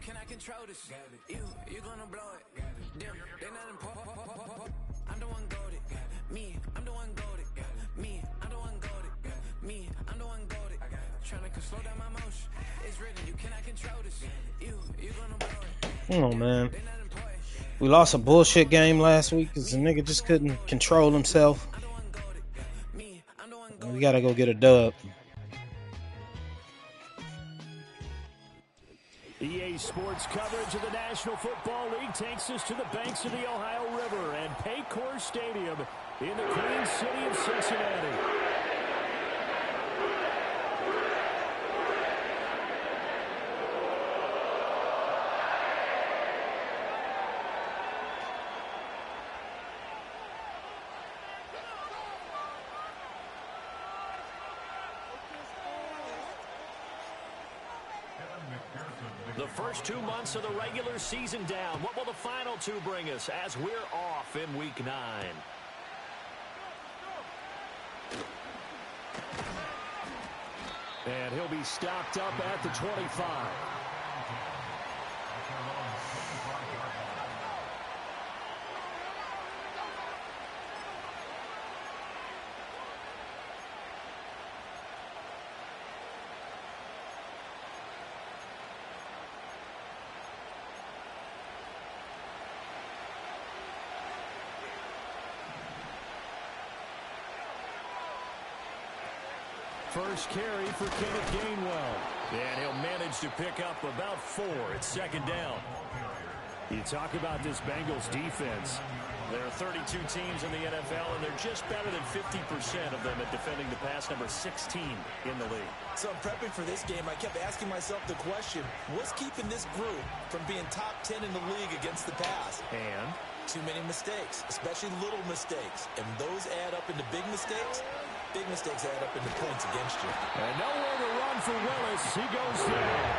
cannot control this. You gonna blow it. Them, they not important. I'm the one goated. Me, I'm the one goated. Me, I'm the one goated. Me, I'm the one goated. Trying to slow down my motion. It's written, you cannot control this. You gonna blow it. Come on, man. We lost a bullshit game last week because the nigga just couldn't control himself. We gotta go get a dub. EA Sports coverage of the National Football League takes us to the banks of the Ohio River and Paycor Stadium in the Queen City of Cincinnati. The first 2 months of the regular season down. What will the final 2 bring us as we're off in Week 9? And he'll be stopped up at the 25. First carry for Kenneth Gainwell. And he'll manage to pick up about 4 at second down. You talk about this Bengals defense. There are 32 teams in the NFL, and they're just better than 50% of them at defending the pass, number 16 in the league. So in prepping for this game, I kept asking myself the question, what's keeping this group from being top 10 in the league against the pass? And? Too many mistakes, especially little mistakes. And those add up into big mistakes. Big mistakes add up into points against you. And nowhere to run for Willis. He goes down.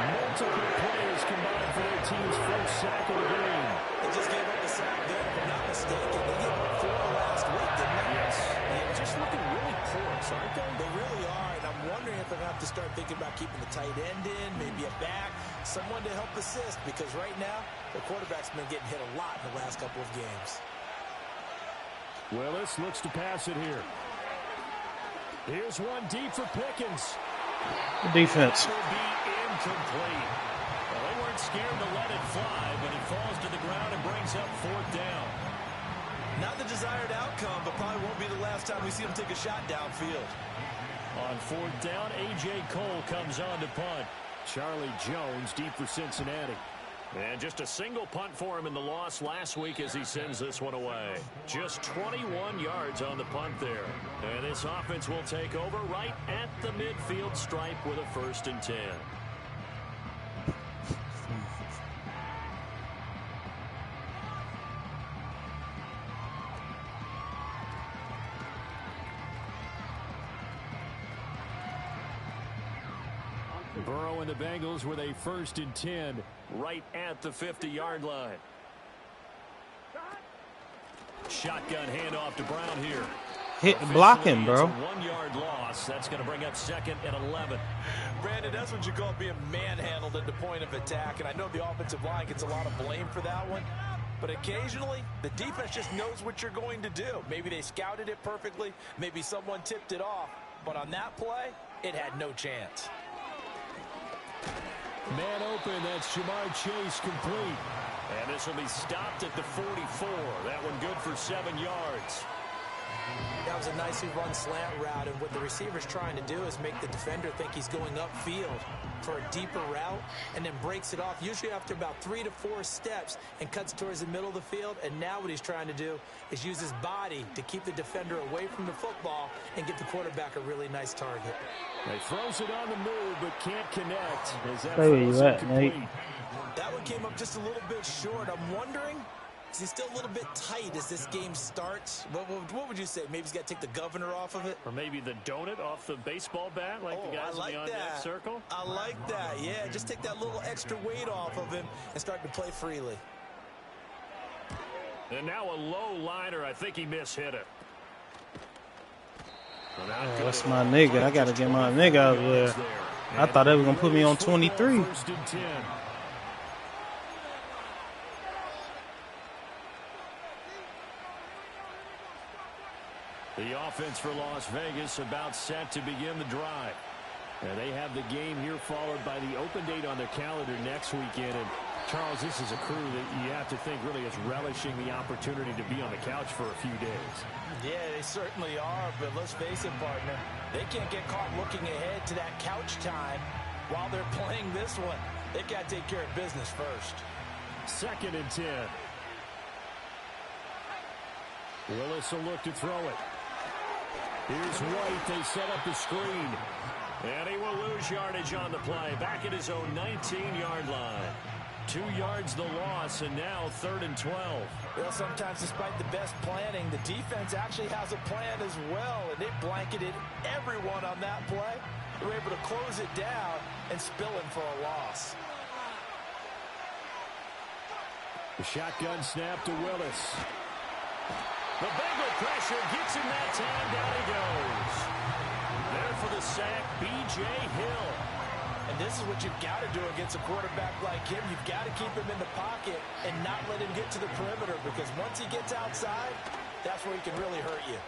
Multiple players combined for their team's first sack of the game. They just gave up a sack there, if I'm not mistaken. They gave up 4 last week, didn't they? Yes. They're just looking really porous, aren't they? They really are, and I'm wondering if they're going to have to start thinking about keeping the tight end in, maybe a back, someone to help assist, because right now, the quarterback's been getting hit a lot in the last couple of games. Willis looks to pass it here. Here's one deep for Pickens. The defense. That will be incomplete. Well, they weren't scared to let it fly, but it falls to the ground and brings up 4th down. Not the desired outcome, but probably won't be the last time we see him take a shot downfield. On 4th down, A.J. Cole comes on to punt. Charlie Jones deep for Cincinnati. And just a single punt for him in the loss last week as he sends this one away. Just 21 yards on the punt there. And this offense will take over right at the midfield stripe with a 1st and 10. Burrow and the Bengals with a 1st and 10 right at the 50-yard line. Shotgun handoff to Brown here. Hit blocking, bro. 1-yard loss. That's going to bring up 2nd and 11. Brandon, that's what you call being manhandled at the point of attack. And I know the offensive line gets a lot of blame for that one. But occasionally, the defense just knows what you're going to do. Maybe they scouted it perfectly. Maybe someone tipped it off. But on that play, it had no chance. Man open, that's Jamar Chase complete. And this will be stopped at the 44. That one good for 7 yards. That was a nicely run slant route, and what the receiver's trying to do is make the defender think he's going upfield for a deeper route, and then breaks it off, usually after about 3 to 4 steps, and cuts towards the middle of the field. And now what he's trying to do is use his body to keep the defender away from the football and get the quarterback a really nice target. He throws it on the move, but can't connect. Where you at, Nate? That one came up just a little bit short. I'm wondering, is he still a little bit tight as this game starts? What would you say? Maybe he's got to take the governor off of it? Or maybe the donut off the baseball bat, like the guys in the on-deck circle? I like that, yeah. Just take that little extra weight off of him and start to play freely. And now a low liner. I think he mishit it. Oh, that's my nigga. I got to get my nigga out there. I thought they were going to put me on 23. The offense for Las Vegas about set to begin the drive. And they have the game here followed by the open date on their calendar next weekend. And Charles, this is a crew that you have to think really is relishing the opportunity to be on the couch for a few days. Yeah, they certainly are, but let's face it, partner. They can't get caught looking ahead to that couch time while they're playing this one. They've got to take care of business first. 2nd and 10. Willis will look to throw it. Here's White. They set up the screen. And he will lose yardage on the play. Back at his own 19-yard line. 2 yards the loss, and now 3rd and 12. Well, sometimes despite the best planning, the defense actually has a plan as well, and they blanketed everyone on that play. They were able to close it down and spill it for a loss. The shotgun snap to Willis. The Bengal pressure gets him that time. Down he goes. There for the sack, B.J. Hill. And this is what you've got to do against a quarterback like him. You've got to keep him in the pocket and not let him get to the perimeter, because once he gets outside, that's where he can really hurt you.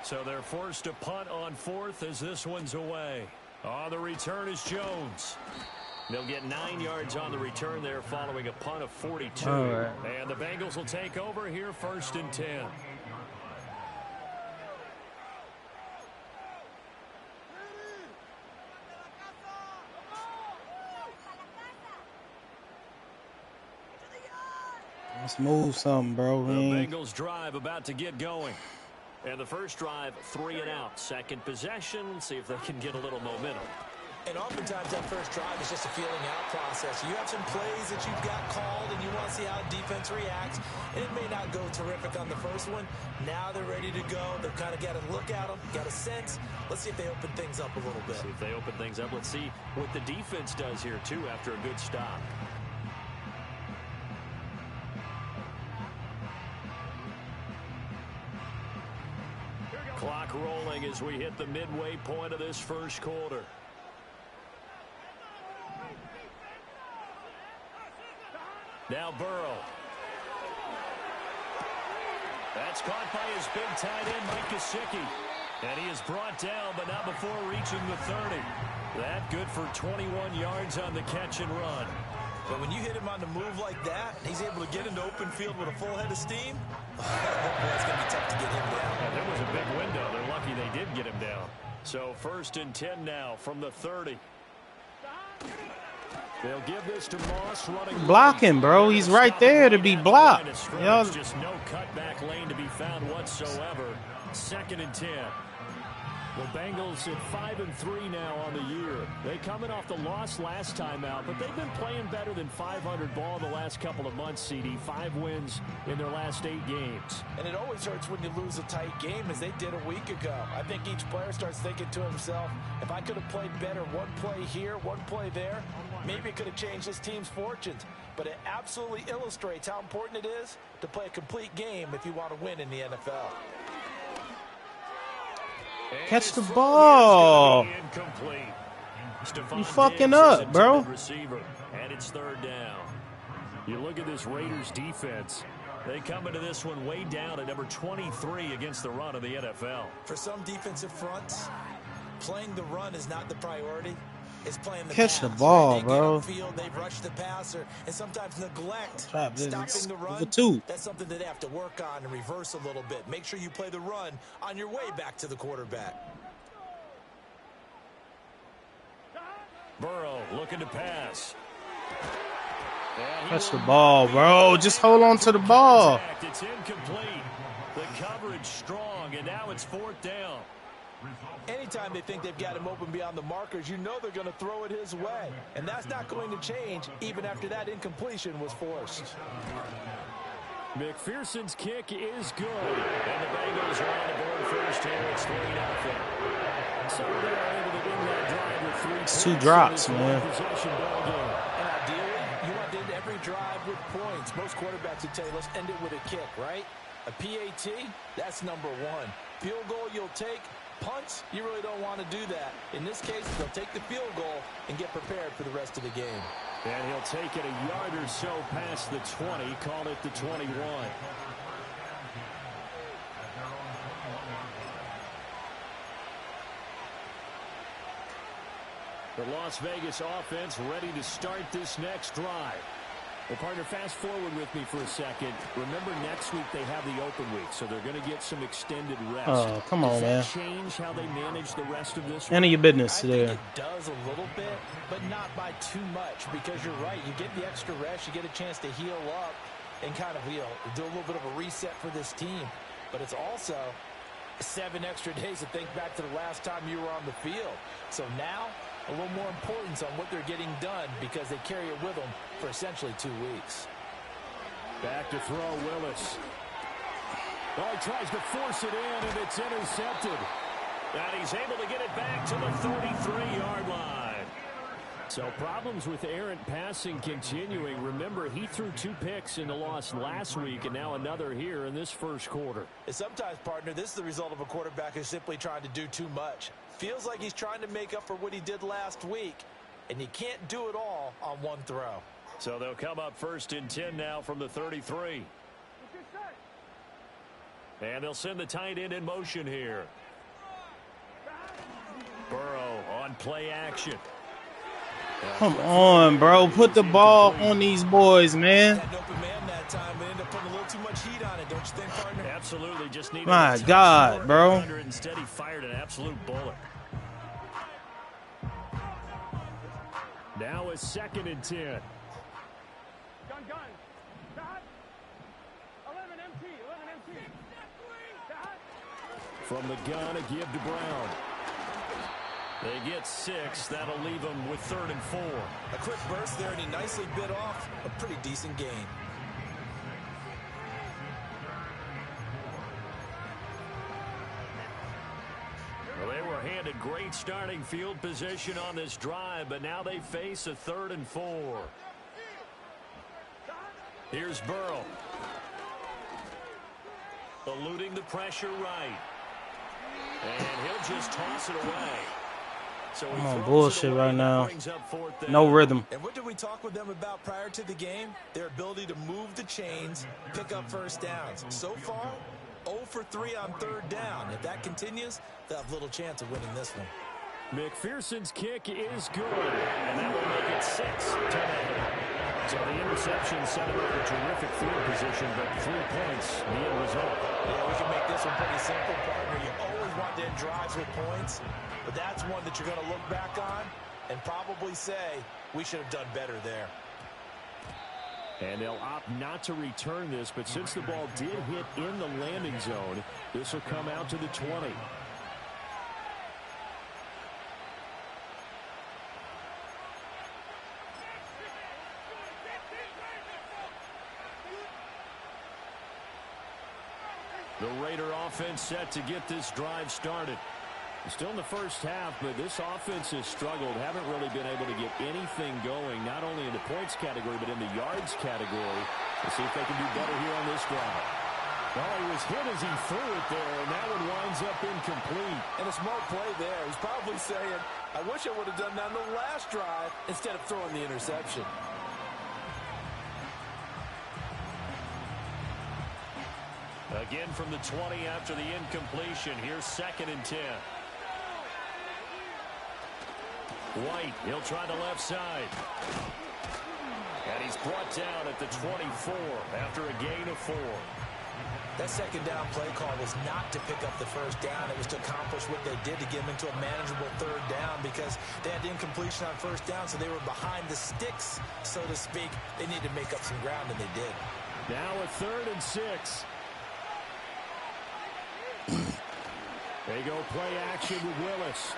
So they're forced to punt on 4th as this one's away. On the return is Jones. They'll get 9 yards on the return there following a punt of 42. Right. And the Bengals will take over here 1st and 10. Let's move something, bro. The Bengals drive about to get going. And the first drive, 3 and out. Second possession, see if they can get a little momentum. And oftentimes that first drive is just a feeling out process. You have some plays that you've got called and you want to see how defense reacts. And it may not go terrific on the first one. Now they're ready to go. They've kind of got to look at them, got a sense. Let's see if they open things up a little bit. See if they open things up. Let's see what the defense does here, too, after a good stop. Clock rolling as we hit the midway point of this first quarter. Now Burrow. That's caught by his big tight end, Mike Gesicki. And he is brought down, but not before reaching the 30. That good for 21 yards on the catch and run. But when you hit him on the move like that, he's able to get into open field with a full head of steam. It's going to be tough to get him down. And there was a big window. They're lucky they did get him down. So 1st and 10 now from the 30. They'll give this to Moss running. Block him, bro. He's right there to be blocked. Just no cutback lane to be found whatsoever. 2nd and 10. The Bengals at 5-3 now on the year. They coming off the loss last time out, but they've been playing better than 500 ball the last couple of months, CD. 5 wins in their last 8 games. And it always hurts when you lose a tight game, as they did a week ago. I think each player starts thinking to himself, if I could have played better one play here, one play there, maybe it could have changed this team's fortunes. But it absolutely illustrates how important it is to play a complete game if you want to win in the NFL. Catch the ball. You fucking up, bro. Receiver, and it's 3rd down. You look at this Raiders defense. They come into this one way down at number 23 against the run of the NFL. For some defensive fronts, playing the run is not the priority. It's playing the Catch pass. the ball, they bro. Get upfield, they rush the passer, and sometimes neglect Stopping the run. That's something that they have to work on and reverse a little bit. Make sure you play the run on your way back to the quarterback. Burrow looking to pass. Catch the ball, bro. Just hold on to the ball. It's incomplete. The coverage strong, and now it's 4th down. Anytime they think they've got him open beyond the markers, you know they're going to throw it his way. And that's not going to change even after that incompletion was forced. McPherson's kick is good. And the Bengals are on the board first here. It's 3-0. So they are able to win that drive with 3 points. It's 2 drops, man. And ideally, you want to end every drive with points. Most quarterbacks would tell you, let's end it with a kick, right? A PAT, that's number 1. Field goal you'll take. Punts, you really don't want to do that. In this case, they'll take the field goal and get prepared for the rest of the game. And he'll take it a yard or so past the 20, call it the 21. The Las Vegas offense ready to start this next drive. Well, partner, fast forward with me for a second. Remember, next week they have the open week, so they're going to get some extended rest. Oh, come on, man. Does that change how they manage the rest of this? None of your business I there. think it does a little bit, but not by too much, because you're right. You get the extra rest, you get a chance to heal up and kind of, do a little bit of a reset for this team. But it's also 7 extra days to think back to the last time you were on the field. So now, a little more importance on what they're getting done because they carry it with them for essentially 2 weeks. Back to throw, Willis. Oh, he tries to force it in, and it's intercepted. And he's able to get it back to the 33-yard line. So problems with errant passing continuing. Remember, he threw 2 picks in the loss last week, and now another here in this first quarter. And sometimes, partner, this is the result of a quarterback who's simply trying to do too much. Feels like he's trying to make up for what he did last week, and you can't do it all on one throw. So they'll come up 1st and 10 now from the 33. And they'll send the tight end in motion here. Burrow on play action. Come on, bro. Put the ball on these boys, man. Had an open man that time, but ended up putting a little too much heat on it, don't you think, partner? Absolutely, just needed My God, bro. Instead, he fired an absolute bullet. Now it's 2nd and 10. Gun. Dot. 11 MT. Dot. From the gun, a give to Brown. They get 6. That'll leave them with 3rd and 4. A quick burst there, and he nicely bit off a pretty decent gain. Well, they were handed great starting field position on this drive, but now they face a 3rd and 4. Here's Burrow. Eluding the pressure right. And he'll just toss it away. So I'm on bullshit right now. No rhythm. And what did we talk with them about prior to the game? Their ability to move the chains, pick up first downs. So far, 0 for 3 on 3rd down. If that continues, they'll have little chance of winning this one. McPherson's kick is good, and that will make it 6-10. So the interception set him up a terrific field position, but 3 points, the end result. Yeah, we can make this one pretty simple, partner. You always want to end drives with points, but that's one that you're going to look back on and probably say, we should have done better there. And they'll opt not to return this, but since the ball did hit in the landing zone, this will come out to the 20. The Raider offense set to get this drive started. Still in the first half, but this offense has struggled. Haven't really been able to get anything going, not only in the points category, but in the yards category. We'll see if they can do better here on this drive. Well, he was hit as he threw it there, and that one winds up incomplete. And a smart play there. He's probably saying, I wish I would have done that on the last drive instead of throwing the interception. Again from the 20 after the incompletion. Here's 2nd and 10. White, he'll try the left side. And he's brought down at the 24 after a gain of 4. That 2nd down play call was not to pick up the first down. It was to accomplish what they did to get them into a manageable 3rd down because they had incompletion on first down, so they were behind the sticks, so to speak. They needed to make up some ground, and they did. Now a 3rd and 6. They go play action with Willis.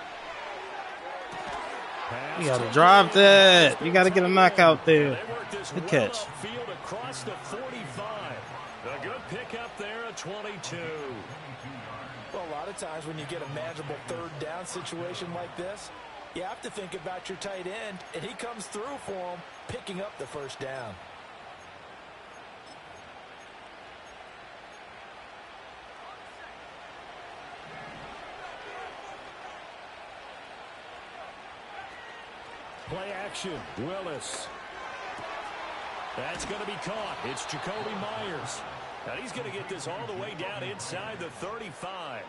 You got to drive that. You got to get a knockout there. Good catch. Field across the 45. A good pickup there at 22. Well, a lot of times when you get a manageable 3rd down situation like this, you have to think about your tight end, and he comes through for him, picking up the first down. Play action, Willis. That's going to be caught. It's Jacoby Myers. Now he's going to get this all the way down inside the 35.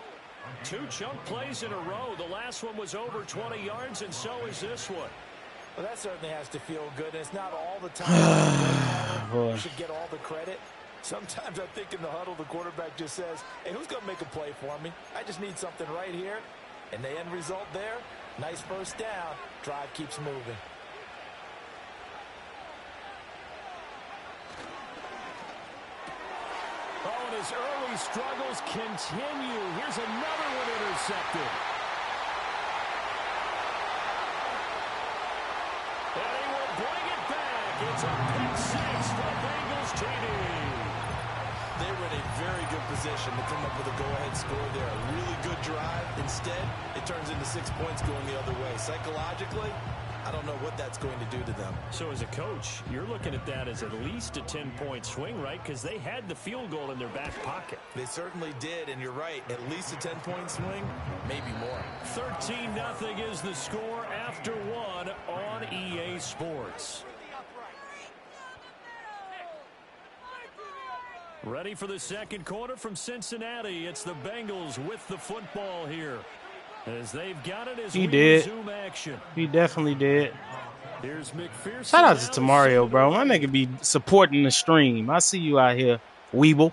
2 chunk plays in a row. The last one was over 20 yards, and so is this one. Well, that certainly has to feel good. And it's not all the time you should get all the credit. Sometimes I think in the huddle, the quarterback just says, hey, who's going to make a play for me? I just need something right here. And the end result there, nice first down. Drive keeps moving. Oh, and his early struggles continue. Here's another one intercepted. And he will bring it back. It's a pick six for Bengals TD. They were in a very good position to come up with a go-ahead score there. A really good drive. Instead, it turns into 6 points going the other way. Psychologically, I don't know what that's going to do to them. So as a coach, you're looking at that as at least a 10-point swing, right? Because they had the field goal in their back pocket. They certainly did, and you're right. At least a 10-point swing, maybe more. 13-0 is the score after 1 on EA Sports. Ready for the second quarter from Cincinnati. It's the Bengals with the football here. As they've got it as he we did. resume action. He definitely did. Here's McPherson. Shout out to Mario, bro. My nigga be supporting the stream. I see you out here, Weeble.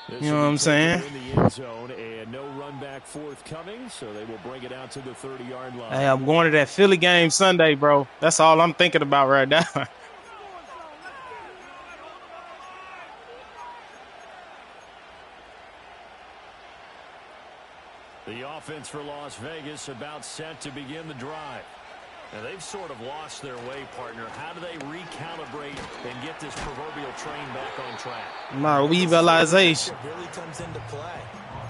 You know what I'm saying? In the end zone, and no run back forthcoming, so they will bring it out to the 30-yard line. Hey, I'm going to that Philly game Sunday, bro. That's all I'm thinking about right now. The offense for Las Vegas about set to begin the drive. Now, they've sort of lost their way, partner. How do they recalibrate and get this proverbial train back on track? My weavelization. It really comes into play.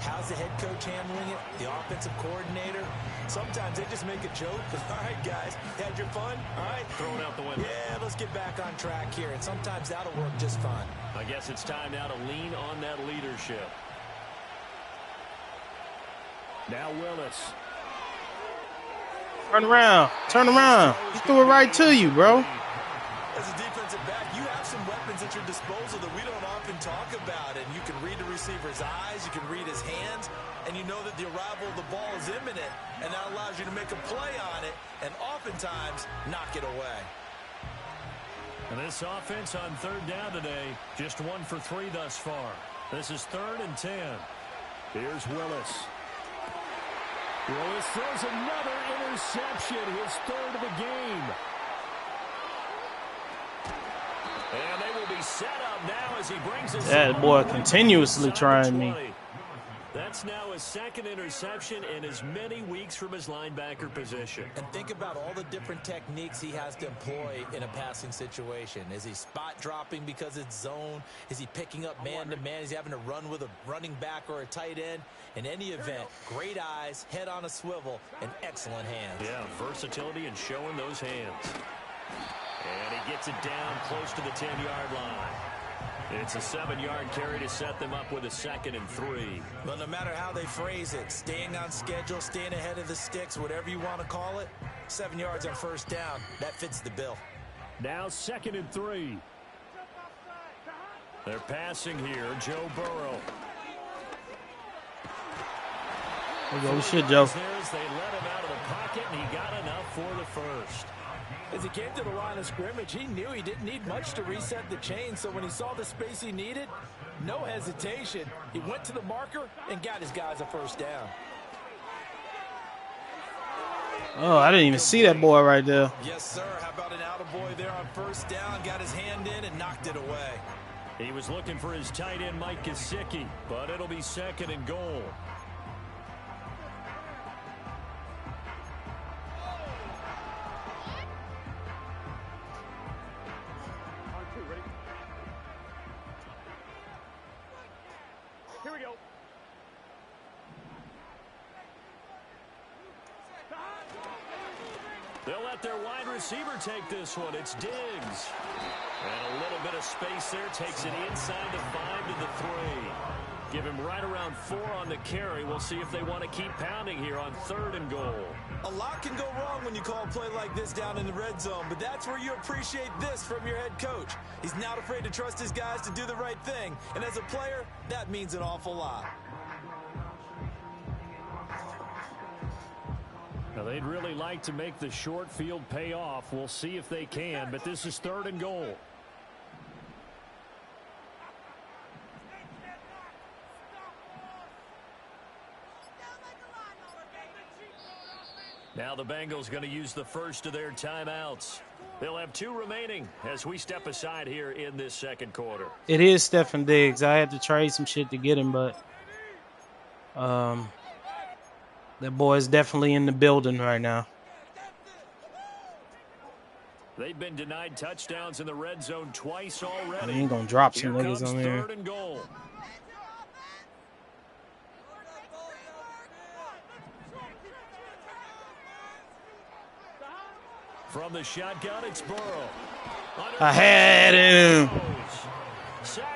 How's the head coach handling it? The offensive coordinator? Sometimes they just make a joke. All right, guys, had your fun? All right. Throw it out the window. Yeah, let's get back on track here. And sometimes that'll work just fine. I guess it's time now to lean on that leadership. Now Willis. Turn around. Turn around. He threw it right to you, bro. As a defensive back, you have some weapons at your disposal that we don't often talk about. And you can read the receiver's eyes, you can read his hands, and you know that the arrival of the ball is imminent. And that allows you to make a play on it and oftentimes knock it away. And this offense on third down today, just 1 for 3 thus far. This is 3rd and 10. Here's Willis. Willis throws another interception, his 3rd of the game. And they will be set up now as he brings us. That boy continuously trying me. That's now his 2nd interception in as many weeks from his linebacker position. And think about all the different techniques he has to employ in a passing situation. Is he spot dropping because it's zone? Is he picking up man-to-man? Is he having to run with a running back or a tight end? In any event, great eyes, head on a swivel, and excellent hands. Yeah, versatility and showing those hands. And he gets it down close to the 10-yard line. It's a 7-yard carry to set them up with a 2nd and 3. Well, no matter how they phrase it, staying on schedule, staying ahead of the sticks, whatever you want to call it, 7 yards on first down, that fits the bill. Now 2nd and 3. They're passing here, Joe Burrow. There you go. Shit, Joe. They let him out of the pocket, and he got enough for the first. As he came to the line of scrimmage, he knew he didn't need much to reset the chain, so when he saw the space he needed, no hesitation. He went to the marker and got his guys a first down. Oh, I didn't even see that boy right there. Yes, sir. How about an attaboy there on first down? Got his hand in and knocked it away. He was looking for his tight end, Mike Gesicki, but it'll be 2nd and goal. Here we go. They'll let their wide receiver take this one. It's Diggs. And a little bit of space there. Takes it inside the 5 to the 3. Give him right around 4 on the carry. We'll see if they want to keep pounding here on 3rd and goal. A lot can go wrong when you call a play like this down in the red zone, but that's where you appreciate this from your head coach. He's not afraid to trust his guys to do the right thing, and as a player, that means an awful lot. Now, they'd really like to make the short field pay off. We'll see if they can, but this is 3rd and goal. Now the Bengals going to use the first of their timeouts. They'll have 2 remaining as we step aside here in this 2nd quarter. It is Stephen Diggs. I had to trade some shit to get him, but that boy is definitely in the building right now. They've been denied touchdowns in the red zone twice already. He ain't gonna drop some Here niggas comes on here. 3rd and goal. From the shotgun, it's Burrow. I had him.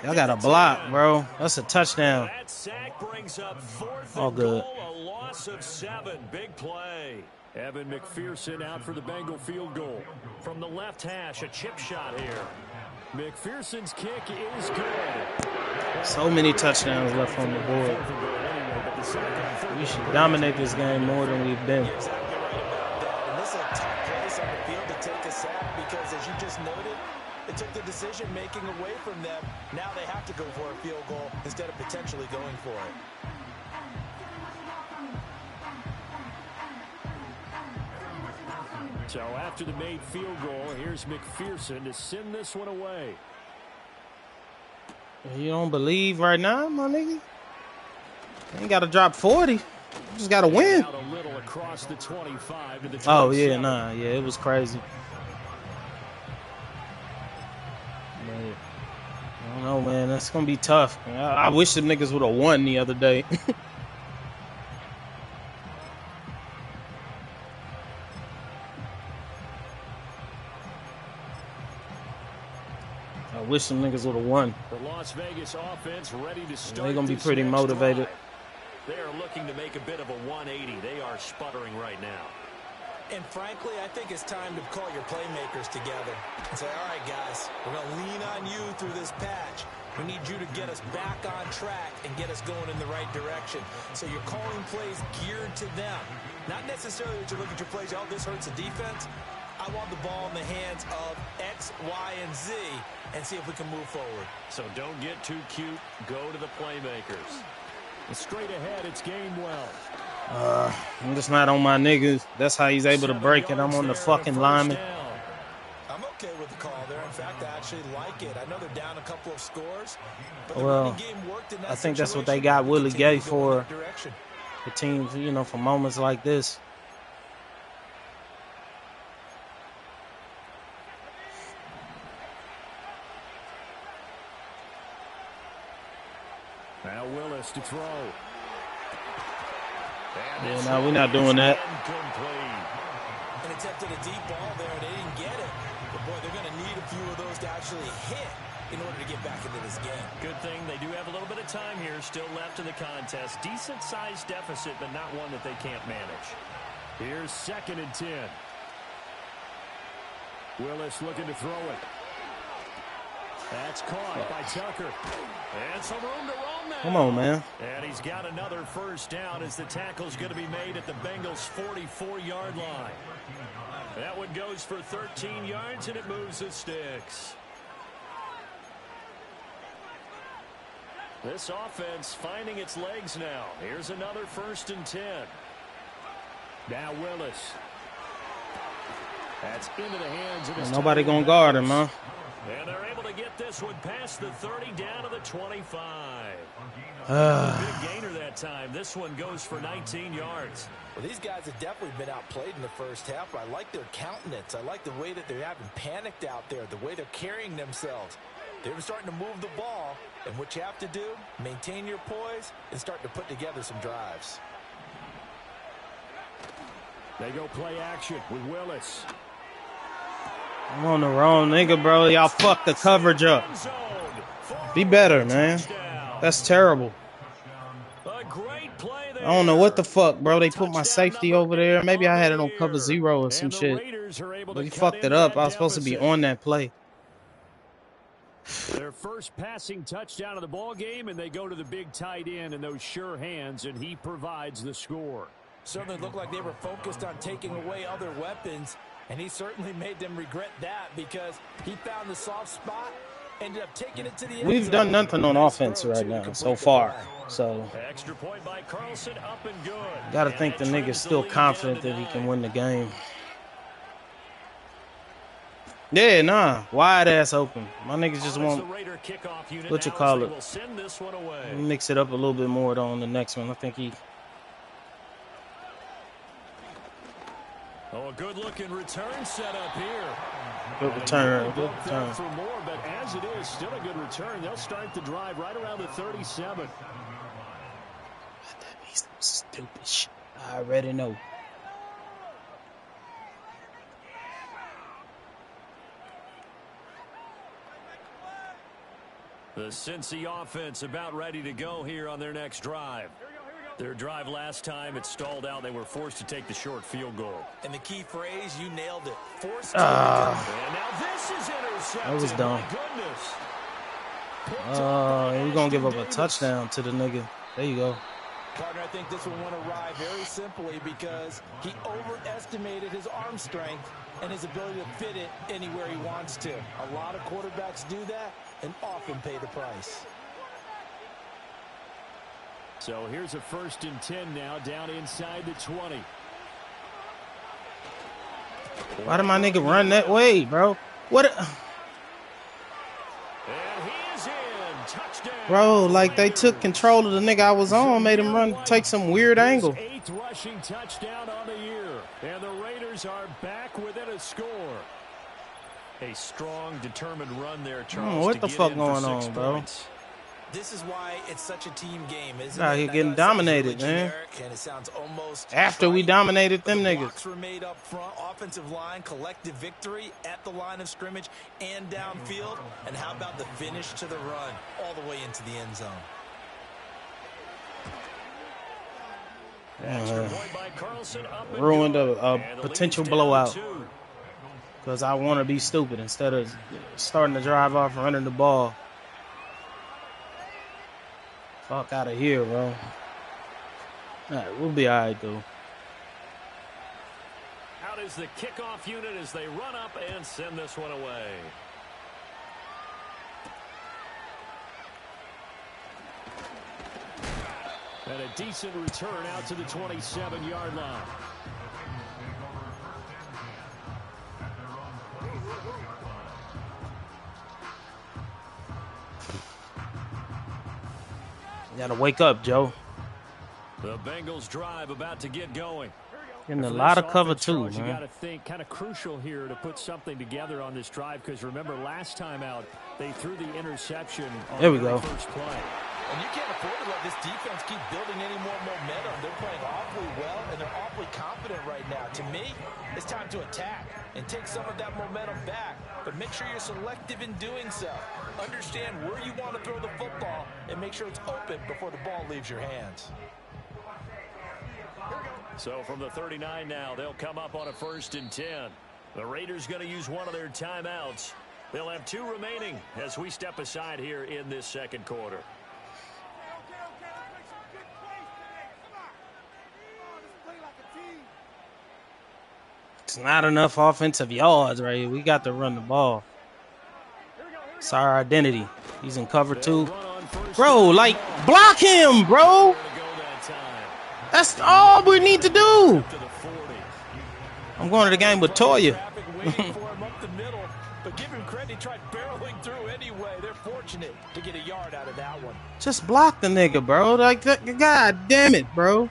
Y'all got a block, bro. That's a touchdown. That sack brings up 4th All and good. goal, a loss of 7. Big play. Evan McPherson out for the Bengal field goal. From the left hash, a chip shot here. McPherson's kick is good. So many touchdowns left on the board. We should dominate this game more than we've been. Because as you just noted, it took the decision-making away from them. Now they have to go for a field goal instead of potentially going for it. So after the made field goal, here's McPherson to send this one away. You don't believe right now, my nigga? You ain't got to drop 40. You just got to win. Out a little across the 25 to the 27. Oh, yeah, nah. Yeah, it was crazy. I don't know, man. That's going to be tough. I wish them niggas would have won the other day. I wish some niggas would have won. The Las Vegas offense ready to start. They're going to be pretty motivated. They are looking to make a bit of a 180. They are sputtering right now. And frankly, I think it's time to call your playmakers together and say, all right, guys, we're going to lean on you through this patch. We need you to get us back on track and get us going in the right direction. So you're calling plays geared to them. Not necessarily that you look at your plays, oh, this hurts the defense. I want the ball in the hands of X, Y, and Z and see if we can move forward. So don't get too cute. Go to the playmakers. And straight ahead, it's Gainwell. I'm just not on my niggas. That's how he's able to break it. I'm on the fucking lineman. I'm okay with the call there. In fact, I actually like it. I know they're down a couple of scores. But Well, I think that's what they got Willie Gay for. The teams, you know, for moments like this. Now Willis to throw. Yeah, no, we're not doing that. And attempted a deep ball there, and they didn't get it. But, boy, they're going to need a few of those to actually hit in order to get back into this game. Good thing they do have a little bit of time here still left in the contest. Decent-sized deficit, but not one that they can't manage. Here's 2nd and 10. Willis looking to throw it. That's caught by Tucker. And some room to roam now. Come on, man. And he's got another first down as the tackle's going to be made at the Bengals' 44-yard line. That one goes for 13 yards, and it moves the sticks. This offense finding its legs now. Here's another 1st and 10. Now Willis. That's into the hands of his Nobody gonna guard him, huh? And they're able to get this one past the 30 down to the 25. Big gainer that time. This one goes for 19 yards. Well, these guys have definitely been outplayed in the first half, but I like their countenance. I like the way that they haven't panicked out there, the way they're carrying themselves. They're starting to move the ball, and what you have to do, maintain your poise and start to put together some drives. They go play action with Willis. I'm on the wrong nigga, bro. Y'all fucked the coverage up. Be better, man. That's terrible. I don't know what the fuck, bro. They put my safety over there. Maybe I had it on cover 0 or some shit. But he fucked it up. I was supposed to be on that play. Their first passing touchdown of the ball game, and they go to the big tight end in those sure hands, and he provides the score. Certainly looked like they were focused on taking away other weapons, and he certainly made them regret that because he found the soft spot, ended up taking it to the end We've zone. done nothing on Nice offense throw, right too, to now complete so the far. drive. So Extra point by Carlson, up and good. gotta And think that the nigga's trims still lead down confident to that he 9. can win the game. Yeah, nah. Wide ass open. My niggas just won't what you call it. Mix it up a little bit more though on the next one. I think he Oh, a good-looking return set up here. good return. Good return. For more, but as it is, still a good return. They'll start the drive right around the 37. Let that be some stupid shit. I already know. The Cincy offense about ready to go here on their next drive. Their drive last time, it stalled out. They were forced to take the short field goal. And the key phrase, you nailed it. Forced to And now this is intercepted. That was dumb. My goodness. We're gonna give up a touchdown to the nigga. There you go. Partner, I think this one went awry very simply because he overestimated his arm strength and his ability to fit it anywhere he wants to. A lot of quarterbacks do that and often pay the price. So here's a 1st and 10 now, down inside the 20. Why did my nigga run that way, bro? What? And he is in. Touchdown. Bro, like they took control of the nigga I was on, made him run, take some weird angle. 8th rushing touchdown on the year. And the Raiders are back within a score. A strong, determined run there, Charles. What the fuck going on, bro? This is why it's such a team game, isn't Out it? here getting dominated, man. And it sounds almost After we dominated them niggas. blocks were made up front, offensive line, collective victory at the line of scrimmage and downfield. And how about the finish to the run all the way into the end zone? Ruined a potential blowout because I want to be stupid instead of starting to drive off and running the ball. Fuck out of here, bro. All right, we'll be all right, though. Out is the kickoff unit as they run up and send this one away. And a decent return out to the 27-yard line. You gotta wake up, Joe. The Bengals drive about to get going. Getting a lot of cover too, man. You got to think kind of crucial here to put something together on this drive because remember last time out they threw the interception on there we the go. First play. And you can't afford to let this defense keep building any more momentum. They're playing awfully well, and they're awfully confident right now. To me, it's time to attack and take some of that momentum back. But make sure you're selective in doing so. Understand where you want to throw the football and make sure it's open before the ball leaves your hands. So from the 39 now, they'll come up on a 1st and 10. The Raiders going to use one of their timeouts. They'll have 2 remaining as we step aside here in this second quarter. It's not enough offensive yards right here. We got to run the ball. It's our identity. He's in cover 2. Bro, like, block him, bro. That's all we need to do. I'm going to the game with Toya. But give him credit, he tried barreling through anyway. They're fortunate to get a yard out of that one. Just block the nigga, bro. Like, God damn it, bro.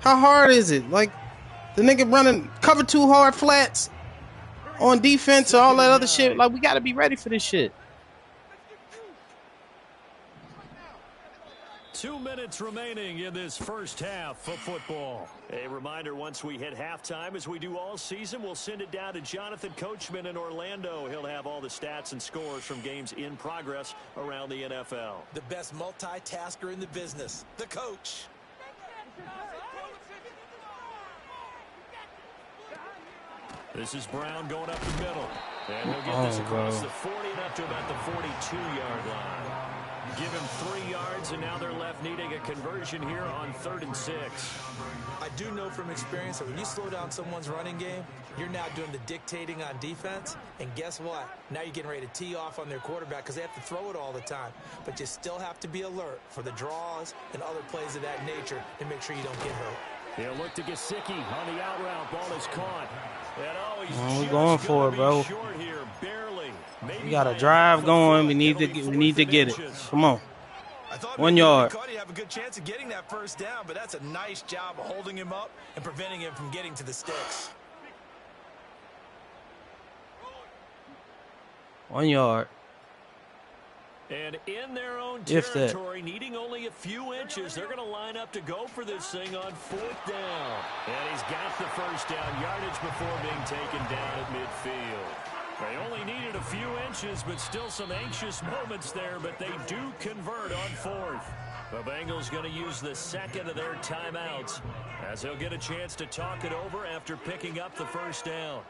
How hard is it? Like, the nigga running cover 2 hard flats on defense or all that other shit. Like, we got to be ready for this shit. 2 minutes remaining in this first half of football. A reminder, once we hit halftime, as we do all season, we'll send it down to Jonathan Coachman in Orlando. He'll have all the stats and scores from games in progress around the NFL. The best multitasker in the business, the coach. This is Brown going up the middle. And he'll get this across the 40 and up to about the 42-yard line. give him 3 yards, and now they're left needing a conversion here on 3rd and 6. I do know from experience that when you slow down someone's running game, you're now doing the dictating on defense. And guess what? Now you're getting ready to tee off on their quarterback because they have to throw it all the time. But you still have to be alert for the draws and other plays of that nature to make sure you don't get hurt. He'll look to Gesicki on the out route. Ball is caught. We're going for it, bro. Here, barely. We got a drive going. We need to get it. Come on. 1 yard. You have a good chance of getting that first down, but that's a nice job of holding him up and preventing him from getting to the sticks. 1 yard. And in their own territory, needing only a few inches, they're going to line up to go for this thing on 4th down. And he's got the first down yardage before being taken down at midfield. They only needed a few inches, but still some anxious moments there, but they do convert on 4th. The Bengals going to use the second of their timeouts as they'll get a chance to talk it over after picking up the first down.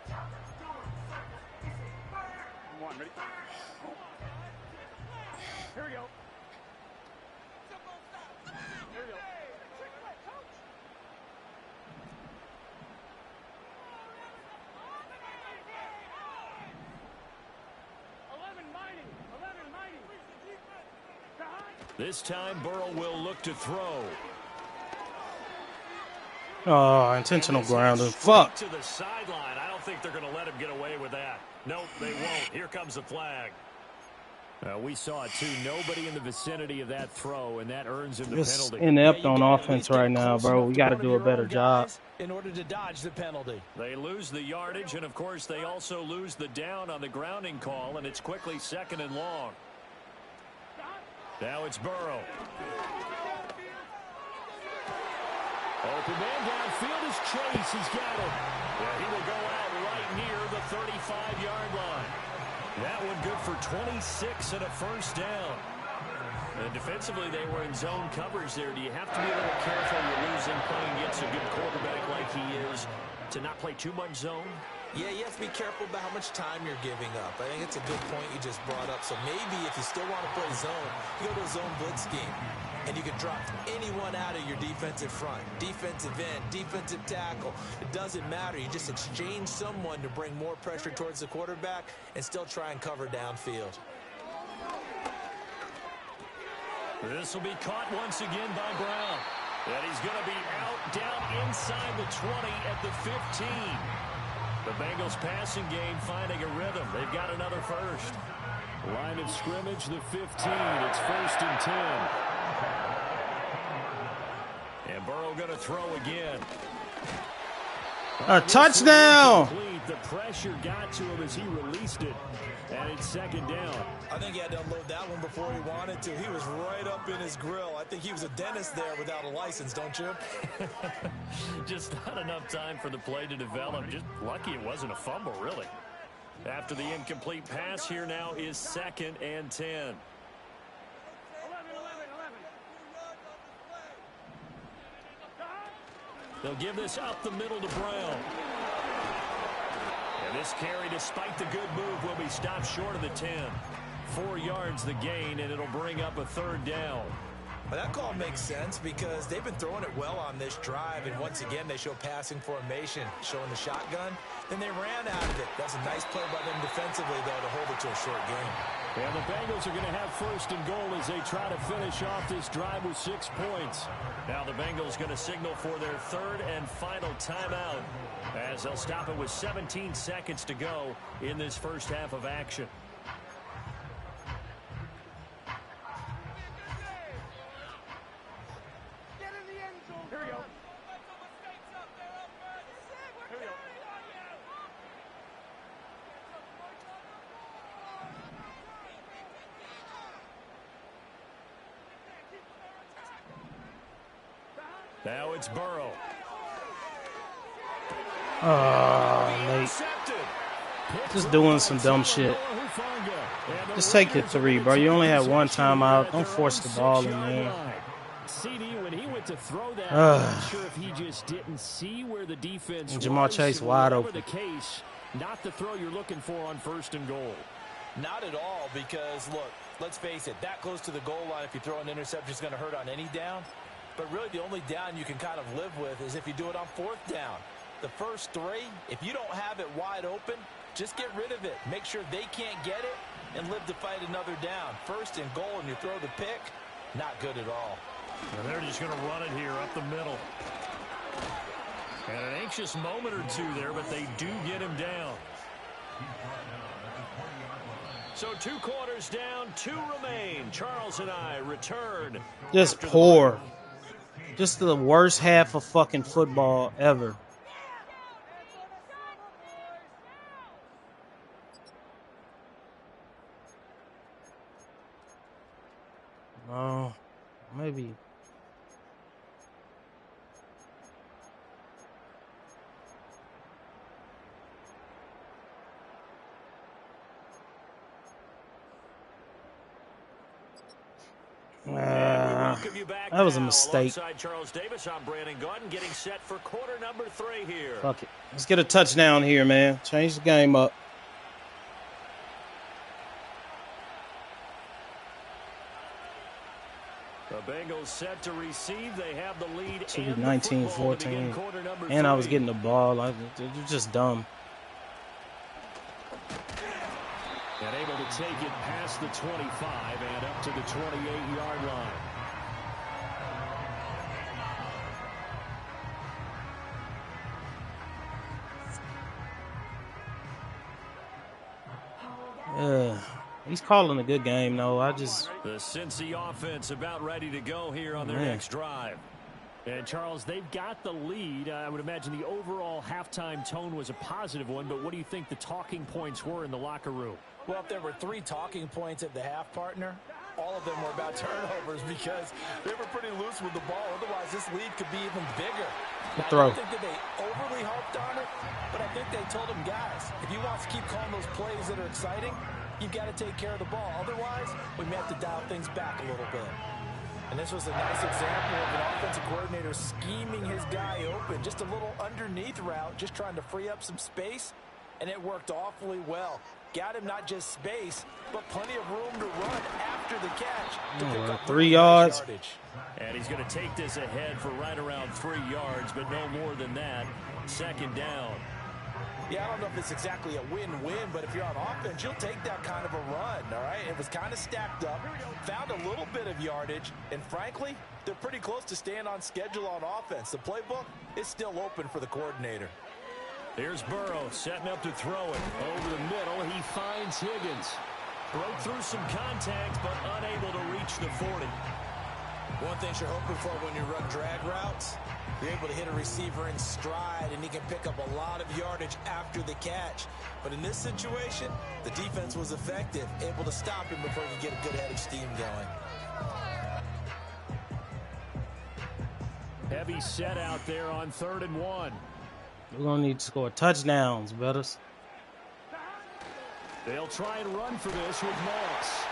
Come on, ready? Here we go. Here we go. 11 mighty. This time, Burrow will look to throw. Oh, intentional grounding. Fuck. To the sideline. I don't think they're going to let him get away with that. Nope, they won't. Here comes the flag. We saw it, too. Nobody in the vicinity of that throw, and that earns him the Just penalty. inept on offense right now, bro. We got to do a better job. In order to dodge the penalty. They lose the yardage, and, of course, they also lose the down on the grounding call, and it's quickly 2nd and long. Now it's Burrow. Open man downfield is Chase. He's got it. Yeah, he will go out right near the 35-yard line. That one good for 26 and a first down. And defensively, they were in zone coverage there. Do you have to be a little careful you're losing playing against a good quarterback like he is to not play too much zone? Yeah, you have to be careful about how much time you're giving up. I think it's a good point you just brought up. So maybe if you still want to play zone, you go to a zone blitz scheme. And you can drop anyone out of your defensive front. Defensive end, defensive tackle. It doesn't matter. You just exchange someone to bring more pressure towards the quarterback and still try and cover downfield. This will be caught once again by Brown. And he's going to be out down inside the 20 at the 15. The Bengals passing game finding a rhythm. They've got another first. Line of scrimmage, the 15. It's 1st and 10. And Burrow going to throw again. A touchdown! The pressure got to him as he released it. And it's 2nd down. I think he had to unload that one before he wanted to. He was right up in his grill. I think he was a dentist there without a license, don't you? Just not enough time for the play to develop. Just lucky it wasn't a fumble, really. After the incomplete pass, here now is 2nd and 10. 11. They'll give this up the middle to Brown. And this carry, despite the good move, will be stopped short of the 10. 4 yards the gain, and it'll bring up a 3rd down. Well, that call makes sense because they've been throwing it well on this drive, and once again they show passing formation, showing the shotgun. Then they ran out of it. That's a nice play by them defensively, though, to hold it to a short game. And the Bengals are going to have 1st and goal as they try to finish off this drive with 6 points. Now the Bengals going to signal for their 3rd and final timeout as they'll stop it with 17 seconds to go in this first half of action. Here we go. Here we go. Now it's Burrow. Late. Just doing some dumb shit. Just take your 3, bro. You only had 1 timeout. Don't force the ball in there. CD, when he went to throw that, I'm not sure if he just didn't see where the defense was. Jamal Chase wide open. The case, not the throw you're looking for on 1st and goal. Not at all, because, look, Let's face it, that close to the goal line, if you throw an interception, is going to hurt on any down. But really, the only down you can kind of live with is if you do it on 4th down. The first 3, if you don't have it wide open, just get rid of it. Make sure they can't get it and live to fight another down. 1st and goal, and you throw the pick, not good at all. And they're just going to run it here up the middle. And an anxious moment or two there, but they do get him down. So 2 quarters down, 2 remain. Charles and I return. Just poor. Just the worst half of fucking football ever. Oh, maybe. That was a mistake. Charles Davis, I'm Brandon Gordon, getting set for quarter number 3 here. Fuck it. Let's get a touchdown here, man. Change the game up. The Bengals set to receive. They have the lead. Should be 19-14. And I was getting the ball. It's just dumb. And able to take it past the 25 and up to the 28-yard line. He's calling a good game, though. The Cincy offense about ready to go here on their next drive. And, Charles, they've got the lead. I would imagine the overall halftime tone was a positive one, but what do you think the talking points were in the locker room? Well, if there were 3 talking points at the half, partner, all of them were about turnovers because they were pretty loose with the ball. Otherwise, this lead could be even bigger. Now, I don't think that they overly harped on it, but I think they told them, guys, if you want to keep calling those plays that are exciting, you've got to take care of the ball. Otherwise, we may have to dial things back a little bit. And this was a nice example of an offensive coordinator scheming his guy open. Just a little underneath route, just trying to free up some space, and it worked awfully well. Got him not just space, but plenty of room to run after the catch to pick up 3 yards. And he's going to take this ahead for right around 3 yards, but no more than that. 2nd down. Yeah, I don't know if it's exactly a win-win, but if you're on offense, you'll take that kind of a run, all right? It was kind of stacked up, found a little bit of yardage, and frankly, they're pretty close to staying on schedule on offense. The playbook is still open for the coordinator. Here's Burrow setting up to throw it. Over the middle, he finds Higgins. Broke through some contact, but unable to reach the 40. One thing you're hoping for when you run drag routes, you're able to hit a receiver in stride, and he can pick up a lot of yardage after the catch. But in this situation, the defense was effective, able to stop him before he could get a good head of steam going. Heavy set out there on 3rd and 1. We're going to need to score touchdowns, brothers. They'll try and run for this with Moss.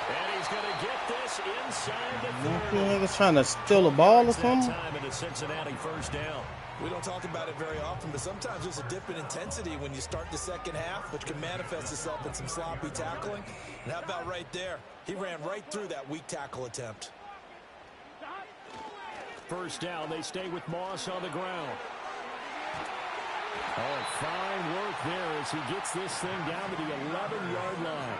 And he's going to get this inside the 30. Niggas trying to steal the ball or something? Time in the Cincinnati 1st down. We don't talk about it very often, but sometimes there's a dip in intensity when you start the second half, which can manifest itself in some sloppy tackling. And how about right there? He ran right through that weak tackle attempt. 1st down, they stay with Moss on the ground. Oh, fine work there as he gets this thing down to the 11-yard line.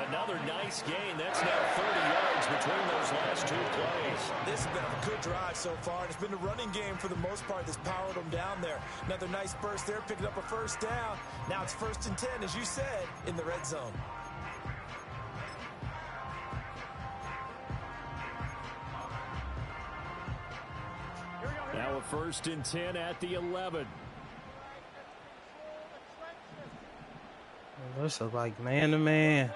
Another nice gain. That's now 30 yards between those last 2 plays. This has been a good drive so far, and it's been a running game for the most part that's powered them down there. Another nice burst there, picking up a 1st down. Now it's 1st and 10, as you said, in the red zone. Now a 1st and 10 at the 11. This is like man-to-man.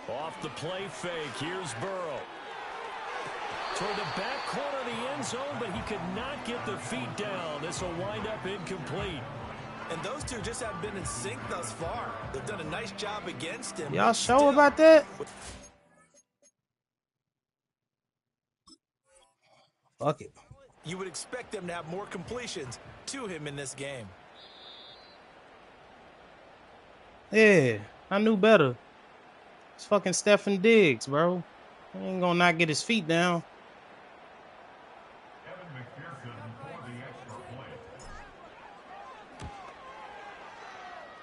Off the play fake, here's Burrow. Toward the back corner of the end zone, but he could not get the feet down. This will wind up incomplete. And those two just haven't been in sync thus far. They've done a nice job against him. Y'all sure about that? Fuck it. You would expect them to have more completions to him in this game. Yeah, I knew better. It's fucking Stephen Diggs, bro. He ain't gonna not get his feet down.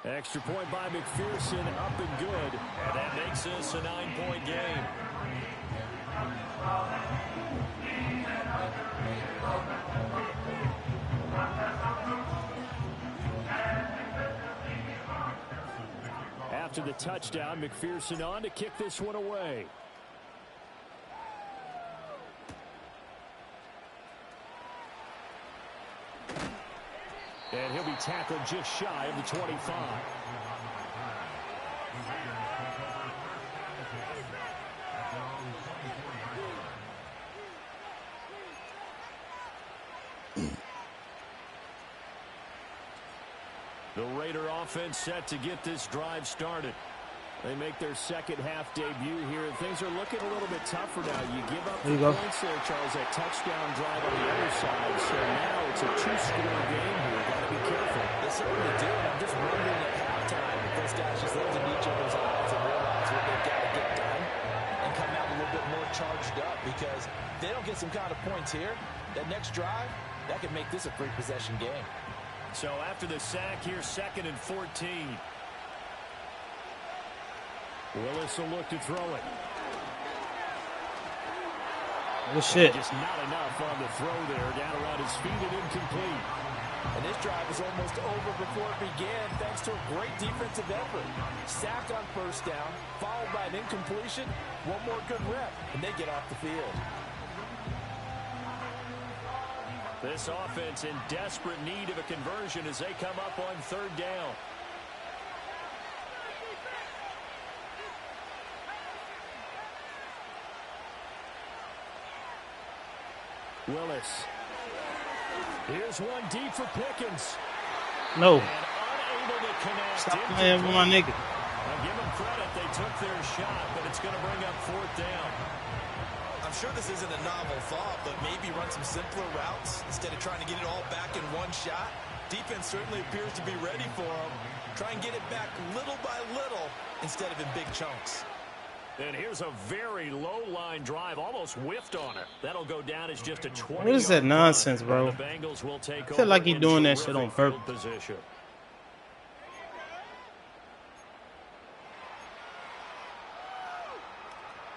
Extra point by McPherson, up and good. And that makes this a 9-point game. After the touchdown, McPherson on to kick this one away. And he'll be tackled just shy of the 25. The Raider offense set to get this drive started. They make their second half debut here, and things are looking a little bit tougher now. You give up the points there, Charles, that touchdown drive on the other side. So now it's a two-score game here. Got to be careful. They certainly do, and I'm just wondering at halftime if those guys just look in each other's eyes and realize what they've got to get done and come out a little bit more charged up, because if they don't get some kind of points here, that next drive, that could make this a three-possession game. So after the sack here, 2nd and 14. Willis will look to throw it. Oh, shit. Just not enough on the throw there. Down around his feet and incomplete. And this drive was almost over before it began thanks to a great defensive effort. Sacked on first down, followed by an incompletion. One more good rep, and they get off the field. This offense in desperate need of a conversion as they come up on 3rd down. Willis. Here's one deep for Pickens. No. And unable to connect. Stop playing with my nigga. I'll give them credit. They took their shot, but it's going to bring up 4th down. I'm sure this isn't a novel thought, but maybe run some simpler routes instead of trying to get it all back in one shot. Defense certainly appears to be ready for them. Try and get it back little by little instead of in big chunks. And here's a very low-line drive, almost whiffed on it. That'll go down as just a 20-yard What is that nonsense, bro? The Bengals will take I feel like he's over doing in that shit on terrific purpose. field position.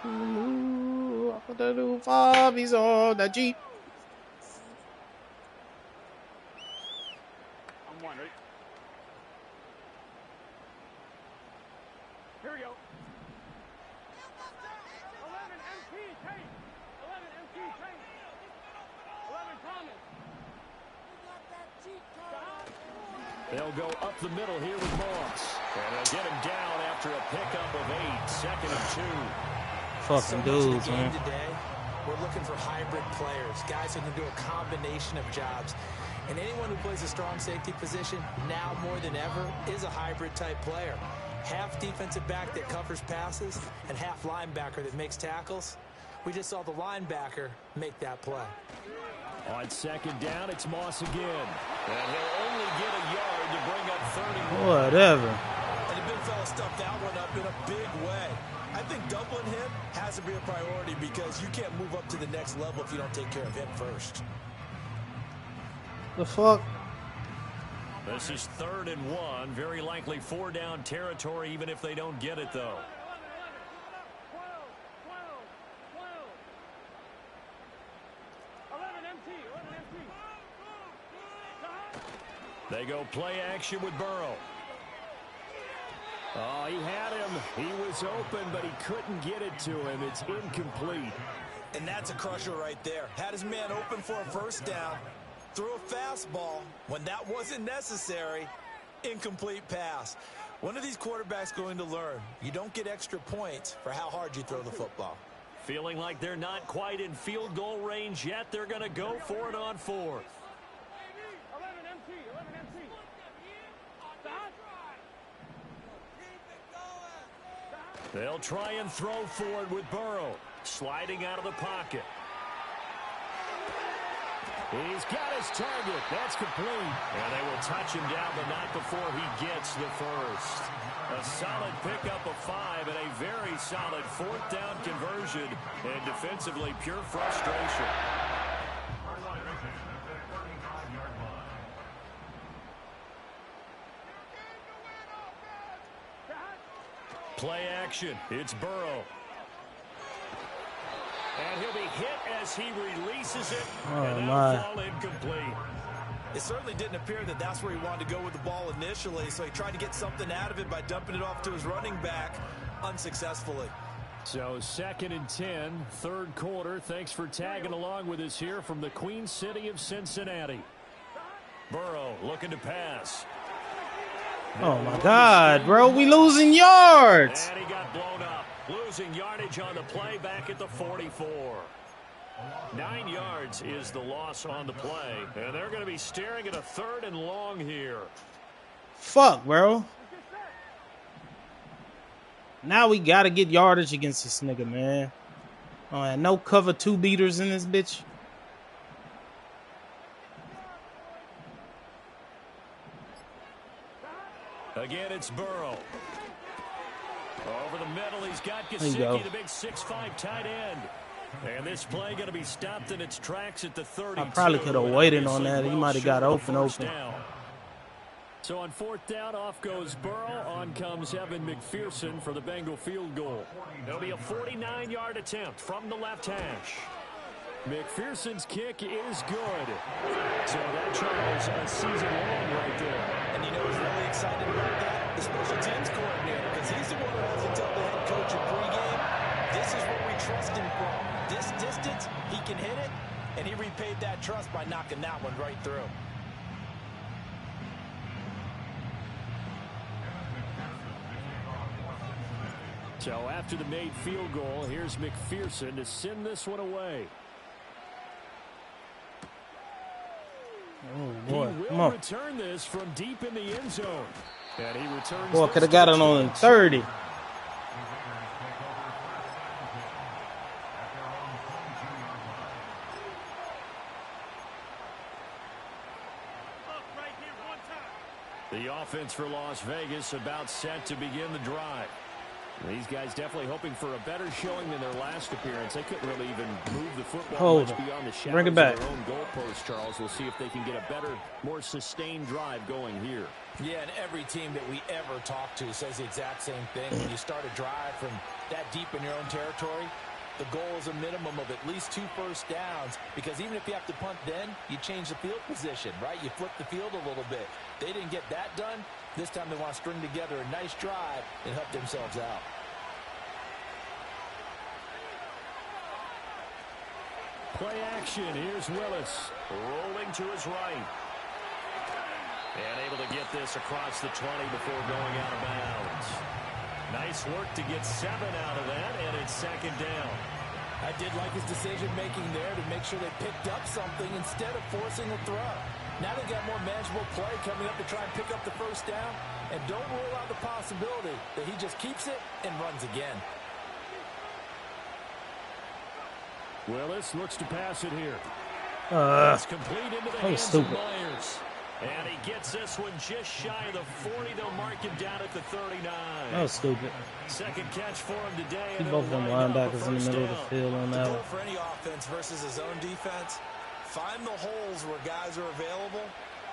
Ooh, I put the new Bobbies on the Jeep. I'm one, right? Here we go. 11 MP tape. 11 MP tape. 11 Thomas. They'll go up the middle here with Moss. And they'll get him down after a pickup of 8, 2nd and 2. Fucking dudes, man. Today, we're looking for hybrid players, guys who can do a combination of jobs. And anyone who plays a strong safety position, now more than ever, is a hybrid type player. Half defensive back that covers passes and half linebacker that makes tackles. We just saw the linebacker make that play. On 2nd down, it's Moss again. And he'll only get a yard to bring up 31. Whatever. And the big fella stuffed that one up in a big way. I think doubling him has to be a priority because you can't move up to the next level if you don't take care of him first. The fuck? This is 3rd and 1. Very likely 4-down territory, even if they don't get it, though. 11 MT. 11 MT. They go play action with Burrow. Oh, he had him. He was open, but he couldn't get it to him. It's incomplete. And that's a crusher right there. Had his man open for a first down. Threw a fastball when that wasn't necessary. Incomplete pass. When are these quarterbacks going to learn? You don't get extra points for how hard you throw the football. Feeling like they're not quite in field goal range yet. They're going to go for it on 4th. 11 MT. 11 MT. Stop. They'll try and throw for it with Burrow. Sliding out of the pocket. He's got his target. That's complete. And they will touch him down, but not before he gets the first. A solid pickup of 5 and a very solid 4th down conversion. And defensively, pure frustration. Play action. It's Burrow. And he'll be hit as he releases it. And that'll fall incomplete. It certainly didn't appear that that's where he wanted to go with the ball initially, so he tried to get something out of it by dumping it off to his running back unsuccessfully. So 2nd and 10, 3rd quarter. Thanks for tagging along with us here from the Queen City of Cincinnati. Burrow looking to pass. Oh, my God, bro. We losing yards. And he got blown up. Losing yardage on the play back at the 44. 9 yards is the loss on the play. And they're going to be staring at a 3rd and long here. Fuck, bro. Now we got to get yardage against this nigga, man. Oh, and no cover 2 beaters in this bitch. Again, it's Burrow. Over the middle, he's got Gesicki, the big 6'5" tight end. And this play going to be stopped in its tracks at the 32. I probably could have waited on that. He might have got open. So on 4th down, off goes Burrow. On comes Evan McPherson for the Bengal field goal. It'll be a 49-yard attempt from the left hash. McPherson's kick is good. So that Charles a season long right there. And you know who's really excited about that? The special teams coordinator, because he's the one who has to tell the head coach in pregame, this is what we trust him from. This distance, he can hit it, and he repaid that trust by knocking that one right through. So after the made field goal, here's McPherson to send this one away. Oh, boy. He will return this from deep in the end zone. And he returns. Boy, could have got it on 30. The offense for Las Vegas about set to begin the drive. These guys definitely hoping for a better showing than their last appearance. They couldn't really even move the football much beyond the shadows of their own goalpost, Charles. We'll see if they can get a better, more sustained drive going here. Yeah, and every team that we ever talk to says the exact same thing. When you start a drive from that deep in your own territory, the goal is a minimum of at least 2 first downs, because even if you have to punt then, you change the field position, right? You flip the field a little bit. They didn't get that done. This time they want to string together a nice drive and help themselves out. Play action. Here's Willis rolling to his right. And able to get this across the 20 before going out of bounds. Nice work to get 7 out of that, and it's 2nd down. I did like his decision-making there to make sure they picked up something instead of forcing a throw. Now they got more manageable play coming up to try and pick up the first down. And don't rule out the possibility that he just keeps it and runs again. Willis looks to pass it here. It's complete into the hands of Myers. And he gets this one just shy of the 40. They'll mark him down at the 39. That was stupid. 2nd catch for him today. Keep both of them linebackers in the middle of the field on that one. For any offense versus his own defense, find the holes where guys are available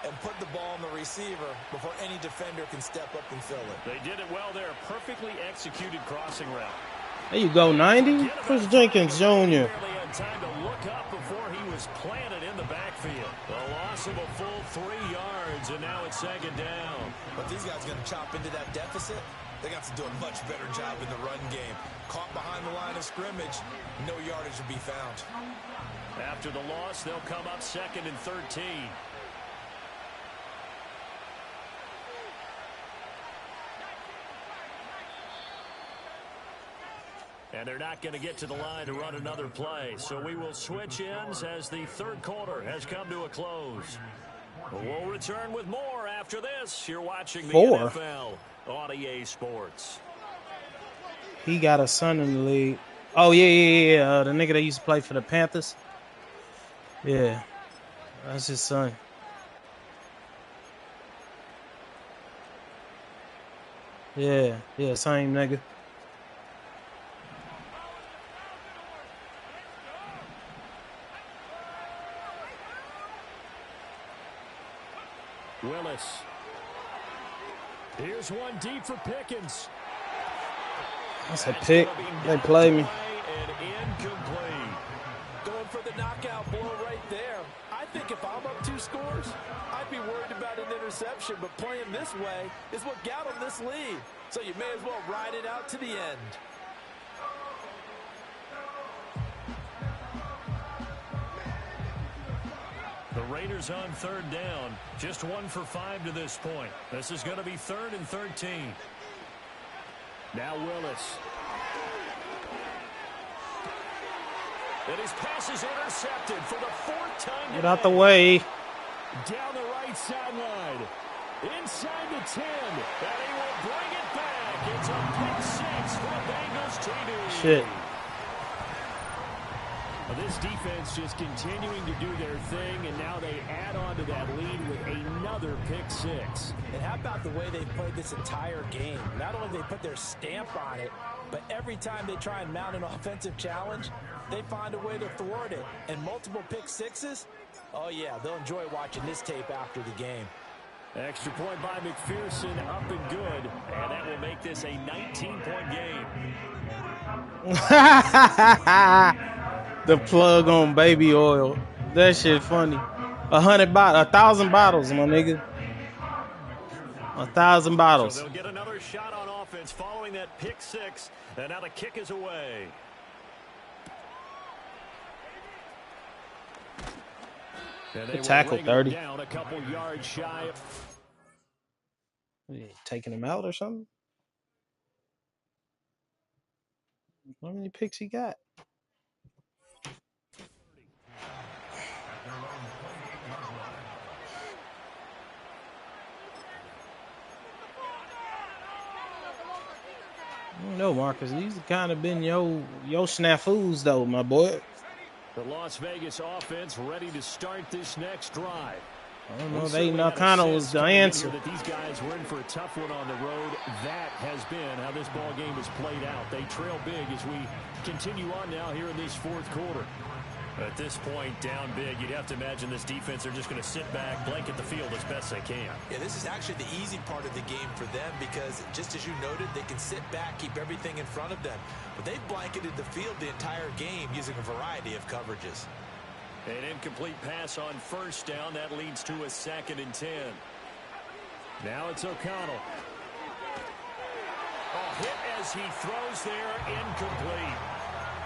and put the ball on the receiver before any defender can step up and fill it. They did it well there. Perfectly executed crossing route. There you go, 90. Chris Jenkins Jr. Barely had time to look up before he was planted in the backfield. A loss of a full 3 yards, and now it's 2nd down. But these guys going to chop into that deficit? They got to do a much better job in the run game. Caught behind the line of scrimmage, no yardage to be found. After the loss, they'll come up 2nd and 13. And they're not going to get to the line to run another play. So we will switch ends as the 3rd quarter has come to a close. We'll return with more after this. You're watching the NFL on EA Sports. He got a son in the league. Oh, yeah. The nigga that used to play for the Panthers. Yeah. That's his son. Yeah, same nigga. Willis. Here's one deep for Pickens. That's a pick. They play me. And incomplete. Going for the knockout blow right there. I think if I'm up 2 scores, I'd be worried about an interception, but playing this way is what got them this lead. So you may as well ride it out to the end. The Raiders on 3rd down. Just 1 for 5 to this point. This is going to be 3rd and 13. Now Willis. And his pass is intercepted for the 4th time. Get out the way. Down the right sideline. Inside the 10. And he will bring it back. It's a pick 6 for Bengals TD. Shit. This defense just continuing to do their thing, and now they add on to that lead with another pick 6. And how about the way they played this entire game? Not only they put their stamp on it, but every time they try and mount an offensive challenge, they find a way to thwart it. And multiple pick 6s, oh yeah, they'll enjoy watching this tape after the game. Extra point by McPherson, up and good, and that will make this a 19-point game. The plug on baby oil. That shit funny. 1,000 bottles, my nigga. 1,000 bottles. So they'll get another shot on offense following that pick 6, and now the kick is away. And they tackle 30. Down a couple yards shy. Taking him out or something? How many picks he got? I don't know, Marcus. These kind of been yo snafus, though, my boy. The Las Vegas offense ready to start this next drive. I don't know. They kind of was the answer. That these guys were in for a tough one on the road. That has been how this ball game has played out. They trail big as we continue on now here in this 4th quarter. At this point, down big, you'd have to imagine this defense are just going to sit back, blanket the field as best they can. Yeah, this is actually the easy part of the game for them because, just as you noted, they can sit back, keep everything in front of them. But they've blanketed the field the entire game using a variety of coverages. An incomplete pass on 1st down. That leads to a 2nd and 10. Now it's O'Connell. Hit as he throws there, incomplete.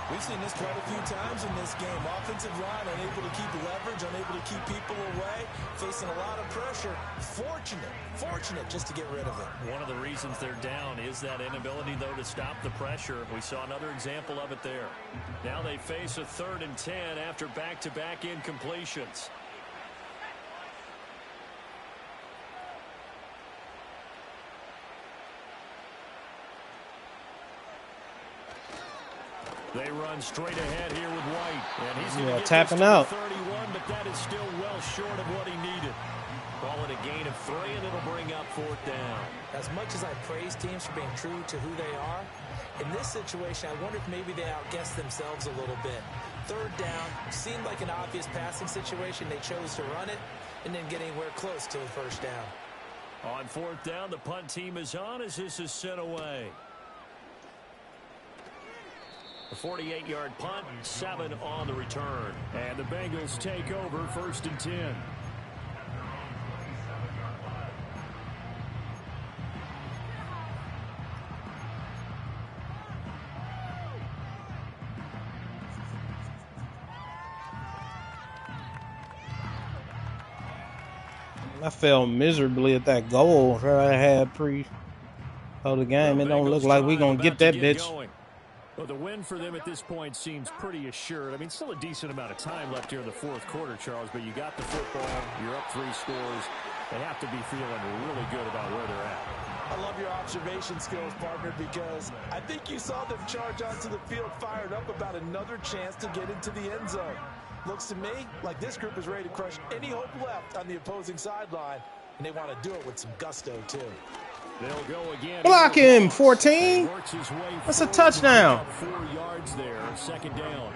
We've seen this quite a few times in this game. Offensive line unable to keep leverage, unable to keep people away, facing a lot of pressure. Fortunate just to get rid of it. One of the reasons they're down is that inability, though, to stop the pressure. We saw another example of it there. Now they face a 3rd and 10 after back-to-back incompletions. They run straight ahead here with White. And he's going to get tapping out. 31, but that is still well short of what he needed. Call it a gain of 3, and it'll bring up 4th down. As much as I praise teams for being true to who they are, in this situation, I wonder if maybe they outguessed themselves a little bit. 3rd down, seemed like an obvious passing situation. They chose to run it and then get anywhere close to the 1st down. On 4th down, the punt team is on as this is sent away. A 48-yard punt, 7 on the return. And the Bengals take over 1st and 10. I fell miserably at that goal that I had the game. It don't look like we're going to get that bitch. Going. Well, the win for them at this point seems pretty assured. I mean, still a decent amount of time left here in the 4th quarter, Charles, but you got the football, you're up 3 scores. They have to be feeling really good about where they're at. I love your observation skills, partner, because I think you saw them charge onto the field fired up about another chance to get into the end zone. Looks to me like this group is ready to crush any hope left on the opposing sideline, and they want to do it with some gusto, too. They'll go again. Block him, 14. That's a touchdown. 4 yards there, second down.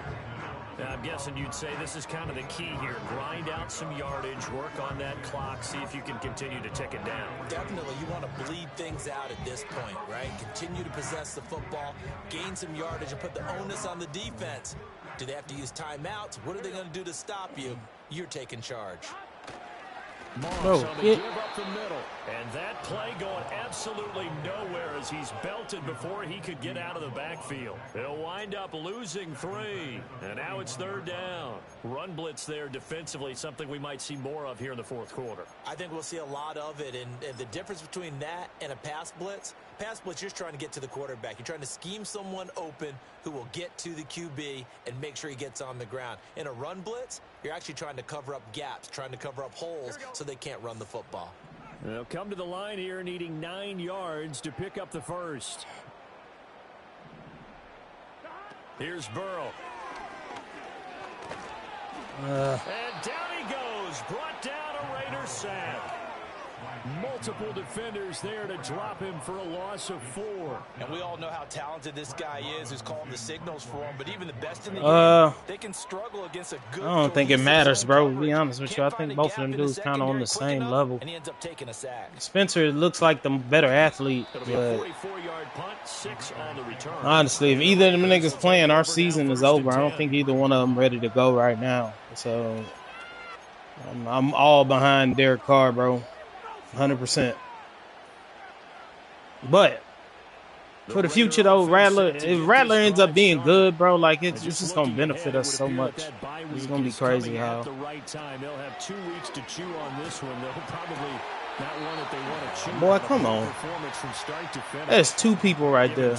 I'm guessing you'd say this is kind of the key here. Grind out some yardage, work on that clock, see if you can continue to tick it down. Definitely, you want to bleed things out at this point, right? Continue to possess the football, gain some yardage, and put the onus on the defense. Do they have to use timeouts? What are they going to do to stop you? You're taking charge. Moss on the give up the middle. And that play going absolutely nowhere as he's belted before he could get out of the backfield. They'll wind up losing 3. And now it's third down. Run blitz there defensively, something we might see more of here in the fourth quarter. I think we'll see a lot of it. And the difference between that and a pass blitz, you're just trying to get to the quarterback. You're trying to scheme someone open who will get to the QB and make sure he gets on the ground. In a run blitz, you're actually trying to cover up gaps, trying to cover up holes so they can't run the football. They'll come to the line here needing 9 yards to pick up the first. Here's Burrow. And down he goes. Brought down a Raider sack. Multiple defenders there to drop him for a loss of 4. And we all know how talented this guy is who's calling the signals for him, but even the best in the game, they can struggle against a good. I don't think it matters, bro, to be honest with you. I think both of them dudes kind of on the same level. And he ends up taking a sack. Spencer looks like the better athlete, but 44-yard punt, 6 on the return. Honestly, if either of them niggas playing, our season is over. I don't think either one of them ready to go right now. So I'm all behind Derek Carr, bro. 100%. But for the future, though, if Rattler ends up being good, bro, like it's just gonna benefit us so much. It's gonna be crazy how. They'll have 2 weeks to chew on this one. They'll probably not one that they want to chew. Boy, come on. There's 2 people right there.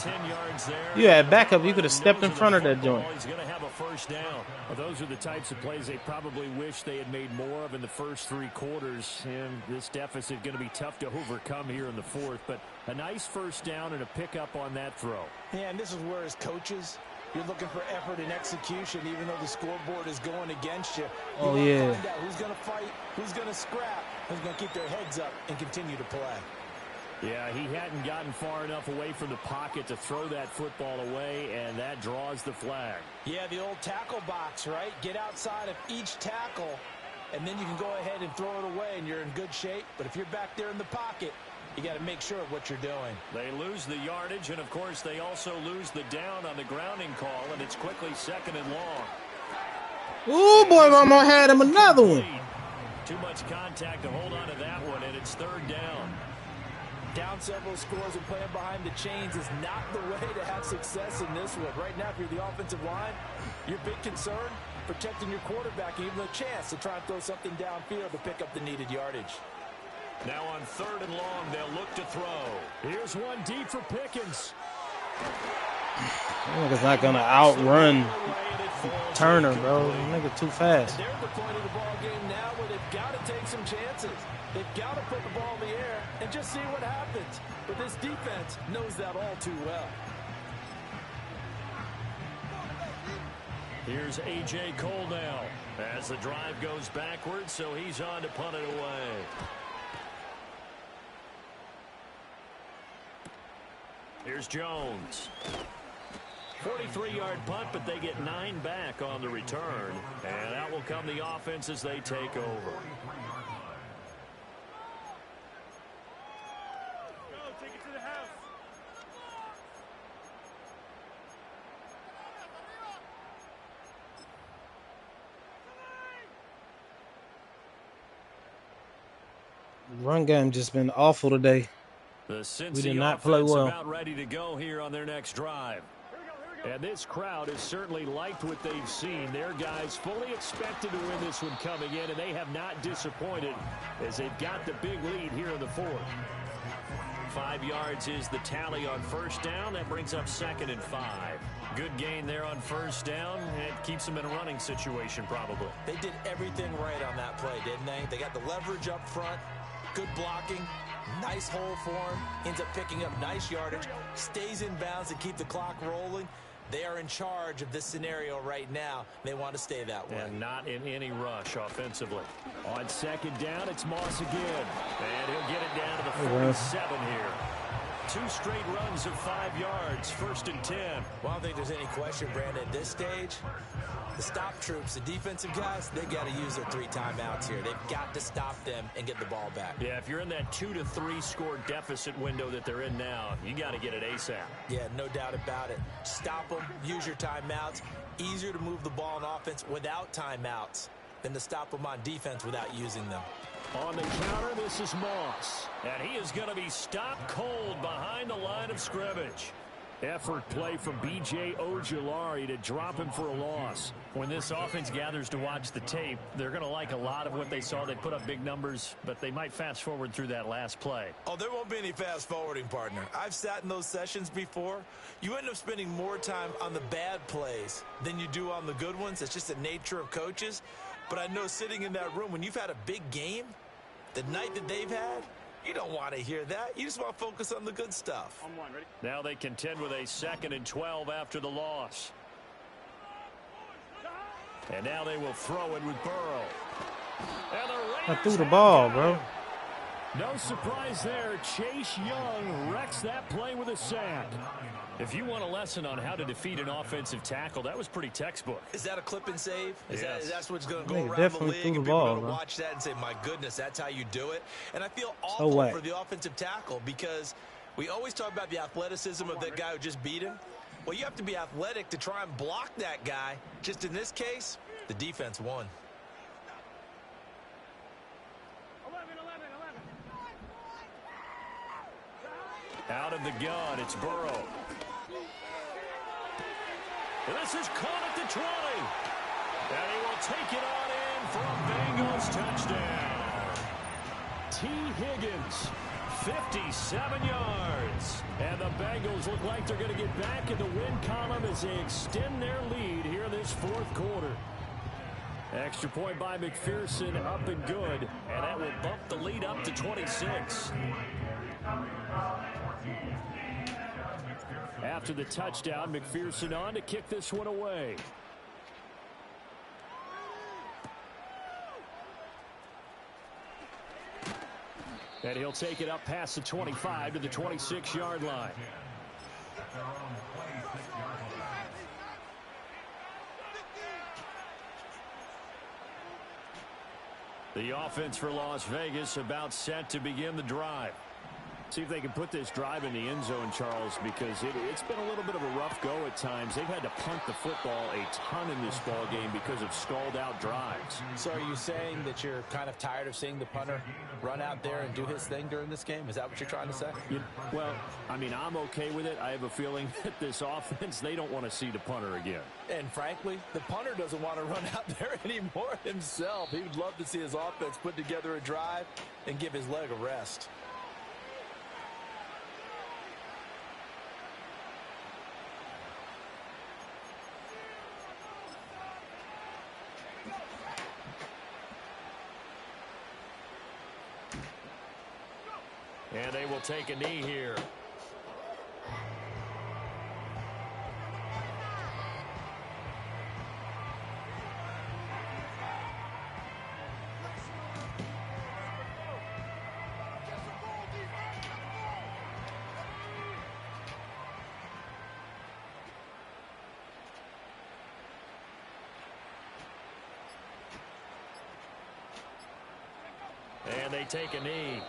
You had backup. You could have stepped in front of that joint. He's gonna have a first down. Well, those are the types of plays they probably wish they had made more of in the first 3 quarters. And this deficit going to be tough to overcome here in the fourth. But a nice first down and a pickup on that throw. Yeah, and this is where as coaches, you're looking for effort and execution, even though the scoreboard is going against you. Oh, yeah. Find out who's going to fight, who's going to scrap, who's going to keep their heads up and continue to play. Yeah, he hadn't gotten far enough away from the pocket to throw that football away, and that draws the flag. Yeah, the old tackle box, right? Get outside of each tackle, and then you can go ahead and throw it away, and you're in good shape. But if you're back there in the pocket, you got to make sure of what you're doing. They lose the yardage, and, of course, they also lose the down on the grounding call, and it's quickly 2nd and long. Ooh, boy, Mama had him another one. Too much contact to hold on to that one, and it's 3rd down. Down several scores and playing behind the chains is not the way to have success in this one. Right now, if you're the offensive line, your big concern, protecting your quarterback, and even a chance to try and throw something downfield to pick up the needed yardage. Now on 3rd and long, they'll look to throw. Here's one deep for Pickens. That nigga's not going to outrun Turner, bro. That nigga too fast. They're at the point of the ball game now where they've got to take some chances. They've got to put the ball in the air and just see what happens. But this defense knows that all too well. Here's A.J. Cole now as the drive goes backwards, so he's on to punt it away. Here's Jones. 43-yard punt, but they get 9 back on the return. And that will come the offense as they take over. Run game just been awful today. We did not play well. About ready to go here on their next drive. And this crowd has certainly liked what they've seen. Their guys fully expected to win this one coming in, and they have not disappointed as they've got the big lead here in the fourth. 5 yards is the tally on first down. That brings up 2nd and 5. Good gain there on first down. It keeps them in a running situation probably. They did everything right on that play, didn't they? They got the leverage up front, good blocking, nice hole for him, ends up picking up nice yardage, stays in bounds to keep the clock rolling. They are in charge of this scenario right now. They want to stay that way. And not in any rush offensively. On second down, it's Moss again. And he'll get it down to the 47 here. 2 straight runs of 5 yards, 1st and 10. Well, I don't think there's any question, Brandon, at this stage. The stop troops, the defensive guys, they got to use their 3 timeouts here. They've got to stop them and get the ball back. Yeah, if you're in that 2 to 3 score deficit window that they're in now, you got to get it ASAP. Yeah, no doubt about it. Stop them, use your timeouts. Easier to move the ball on offense without timeouts than to stop them on defense without using them. On the counter, this is Moss. And he is going to be stopped cold behind the line of scrimmage. Effort play from B.J. Ojulari to drop him for a loss. When this offense gathers to watch the tape, they're going to like a lot of what they saw. They put up big numbers, but they might fast forward through that last play. Oh, there won't be any fast forwarding, partner. I've sat in those sessions before. You end up spending more time on the bad plays than you do on the good ones. It's just the nature of coaches. But I know sitting in that room, when you've had a big game, the night that they've had, you don't want to hear that. You just want to focus on the good stuff. On 1, ready? Now they contend with a 2nd and 12 after the loss. And now they will throw it with Burrow. And the I threw the ball, bro. No surprise there. Chase Young wrecks that play with a sack. If you want a lesson on how to defeat an offensive tackle, that was pretty textbook. Is that a clip and save? Is Yes. that's what's going to go Nigga around definitely the league? threw the And people are ball, going to bro. watch that and say, my goodness, that's how you do it. And I feel awful what? for the offensive tackle because we always talk about the athleticism of that guy who just beat him. Well, you have to be athletic to try and block that guy. Just in this case, the defense won. 11, 11, 11. Out of the gun, it's Burrow. And this is caught at the 20. And he will take it on in for a Bengals touchdown. T. Higgins, 57 yards. And the Bengals look like they're going to get back in the win column as they extend their lead here in this 4th quarter. Extra point by McPherson, up and good. And that will bump the lead up to 26. After the touchdown, McPherson on to kick this one away. And he'll take it up past the 25 to the 26-yard line. The offense for Las Vegas about set to begin the drive. See if they can put this drive in the end zone, Charles, because it's been a little bit of a rough go at times. They've had to punt the football a ton in this ball game because of stalled-out drives. So are you saying that you're kind of tired of seeing the punter run out there and do his thing during this game? Is that what you're trying to say? Well, I mean, I'm okay with it. I have a feeling that this offense, they don't want to see the punter again. And frankly, the punter doesn't want to run out there anymore himself. He would love to see his offense put together a drive and give his leg a rest. And they will take a knee here. And they take a knee.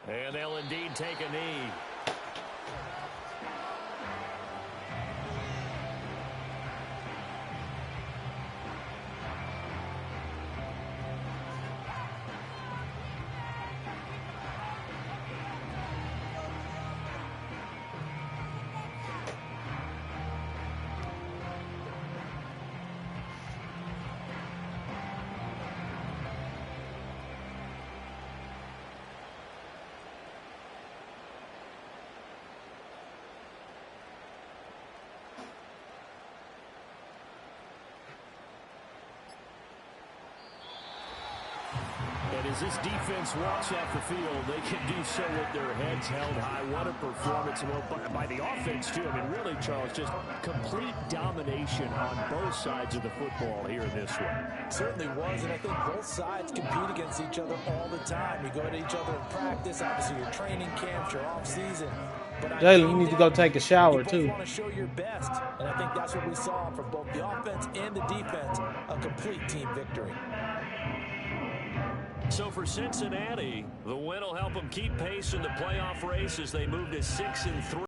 And they'll indeed take a knee. As this defense walks off the field, they can do so with their heads held high. What a performance. Well, by the offense, too. I mean, really, Charles, just complete domination on both sides of the football here in this one. Certainly was, and I think both sides compete against each other all the time. You go to each other in practice, obviously your training camps, your off-season. Jalen, you need to go take a shower, too. You want to show your best, and I think that's what we saw from both the offense and the defense, a complete team victory. So for Cincinnati, the win will help them keep pace in the playoff race as they move to 6-3.